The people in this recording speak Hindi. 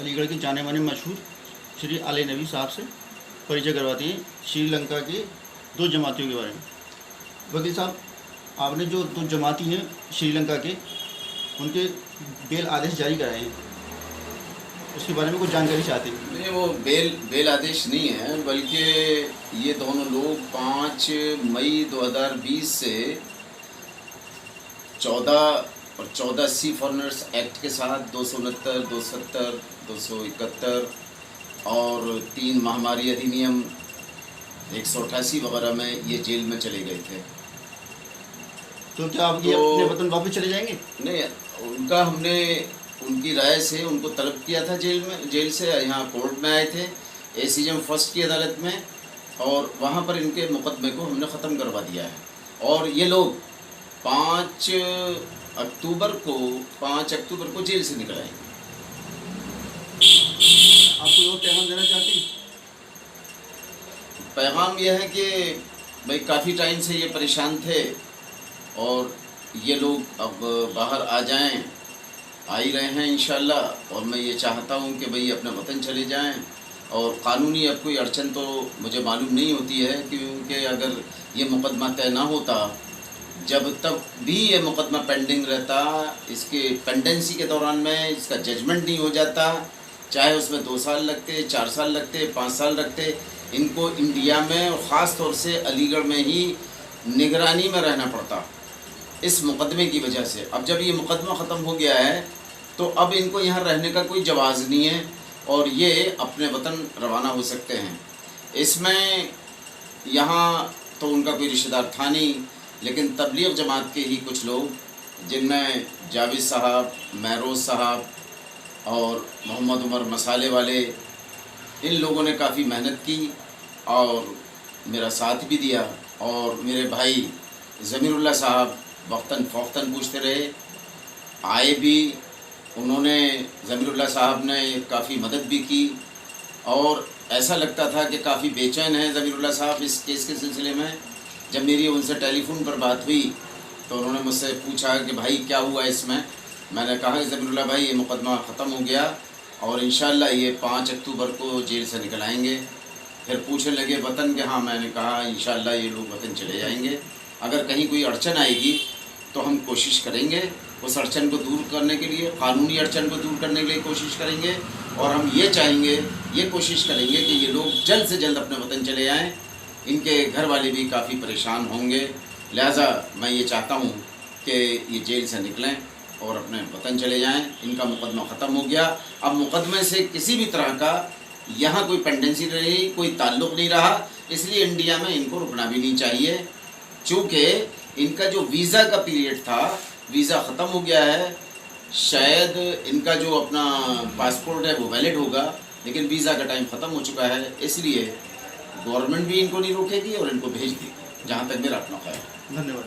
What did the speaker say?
अलीगढ़ के जाने माने मशहूर श्री आले नबी साहब से परिचय करवाते हैं श्रीलंका के 2 जमातियों के बारे में। वकील साहब, आपने जो 2 जमाती हैं श्रीलंका के, उनके बेल आदेश जारी कराए हैं, उसके बारे में कुछ जानकारी चाहते हैं। नहीं, वो बेल आदेश नहीं है, बल्कि ये दोनों लोग 5 मई 2020 से 14 और 14 सी फॉरेनर्स एक्ट के साथ 269, 270, 271 और 3 महामारी अधिनियम 188 वगैरह में ये जेल में चले गए थे। तो क्या आप ये अपने वतन वापस चले जाएंगे? नहीं, हमने उनकी राय से उनको तलब किया था जेल से यहाँ कोर्ट में आए थे एसीएम फर्स्ट की अदालत में, और वहाँ पर इनके मुकदमे को हमने ख़त्म करवा दिया है। और ये लोग 5 अक्टूबर को जेल से निकल आएंगे। आप कोई और पैगाम देना चाहते हैं? पैगाम यह है कि भाई काफ़ी टाइम से ये परेशान थे और ये लोग अब बाहर आ जाएं, आ ही रहे हैं इंशाल्लाह। और मैं ये चाहता हूँ कि भाई अपने वतन चले जाएं। और क़ानूनी अब कोई अड़चन तो मुझे मालूम नहीं होती है, क्योंकि अगर ये मुकदमा तय ना होता, जब तक भी ये मुकदमा पेंडिंग रहता, इसके पेंडेंसी के दौरान में इसका जजमेंट नहीं हो जाता, चाहे उसमें 2 साल लगते, 4 साल लगते, 5 साल लगते, इनको इंडिया में और ख़ास तौर से अलीगढ़ में ही निगरानी में रहना पड़ता इस मुकदमे की वजह से। अब जब ये मुकदमा ख़त्म हो गया है तो अब इनको यहाँ रहने का कोई जवाज़ नहीं है और ये अपने वतन रवाना हो सकते हैं। इसमें यहाँ तो उनका कोई रिश्तेदार था नहीं, लेकिन तबलीग जमात के ही कुछ लोग, जिनमें जावेद साहब, महरोज़ साहब और मोहम्मद उमर मसाले वाले, इन लोगों ने काफ़ी मेहनत की और मेरा साथ भी दिया। और मेरे भाई ज़मीरुल्लाह साहब वक्तन फ़ौक्तन पूछते रहे, आए भी, उन्होंने ज़मीरुल्लाह साहब ने काफ़ी मदद भी की। और ऐसा लगता था कि काफ़ी बेचैन है ज़मीरुल्लाह साहब इस केस के सिलसिले में। जब मेरी उनसे टेलीफोन पर बात हुई तो उन्होंने मुझसे पूछा कि भाई क्या हुआ इसमें। मैंने कहा कि ज़मीरुल्लाह भाई, ये मुकदमा ख़त्म हो गया और इंशाअल्लाह ये 5 अक्टूबर को जेल से निकल आएंगे। फिर पूछने लगे वतन के। हाँ, मैंने कहा इंशाअल्लाह ये लोग वतन चले जाएंगे। अगर कहीं कोई अड़चन आएगी तो हम कोशिश करेंगे उस अड़चन को दूर करने के लिए, क़ानूनी अड़चन को दूर करने के लिए कोशिश करेंगे। और हम ये चाहेंगे, ये कोशिश करेंगे कि ये लोग जल्द से जल्द अपने वतन चले आएँ। इनके घर वाले भी काफ़ी परेशान होंगे, लिहाजा मैं ये चाहता हूँ कि ये जेल से निकलें और अपने वतन चले जाएं। इनका मुकदमा ख़त्म हो गया। अब मुकदमे से किसी भी तरह का यहाँ कोई पेंडेंसी रही, कोई ताल्लुक़ नहीं रहा, इसलिए इंडिया में इनको रुकना भी नहीं चाहिए। चूँकि इनका जो वीज़ा का पीरियड था, वीज़ा ख़त्म हो गया है। शायद इनका जो अपना पासपोर्ट है वो वैलिड होगा, लेकिन वीज़ा का टाइम ख़त्म हो चुका है, इसलिए गवर्नमेंट भी इनको नहीं रोकेगी और इनको भेज देगी, जहाँ तक मेरा अपना ख्याल है। धन्यवाद।